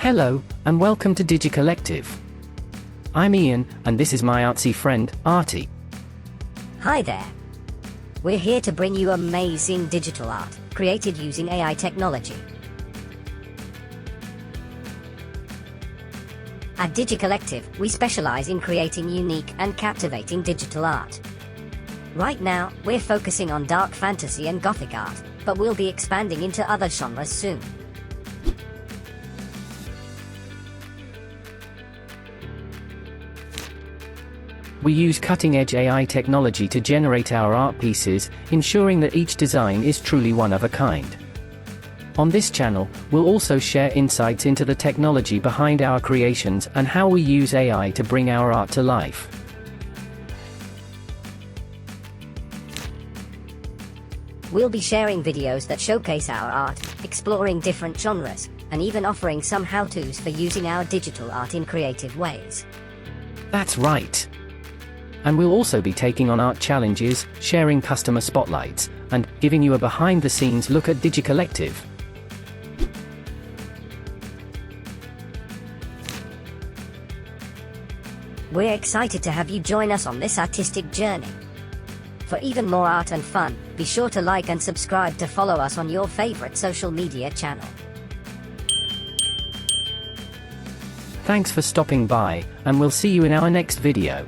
Hello, and welcome to DigiCollective. I'm Ian, and this is my artsy friend, Arty. Hi there. We're here to bring you amazing digital art, created using AI technology. At DigiCollective, we specialize in creating unique and captivating digital art. Right now, we're focusing on dark fantasy and Gothic art, but we'll be expanding into other genres soon. We use cutting-edge AI technology to generate our art pieces, ensuring that each design is truly one of a kind. On this channel, we'll also share insights into the technology behind our creations and how we use AI to bring our art to life. We'll be sharing videos that showcase our art, exploring different genres, and even offering some how-tos for using our digital art in creative ways. That's right. And we'll also be taking on art challenges, sharing customer spotlights, and giving you a behind-the-scenes look at DigiCollective. We're excited to have you join us on this artistic journey. For even more art and fun, be sure to like and subscribe to follow us on your favorite social media channel. Thanks for stopping by, and we'll see you in our next video.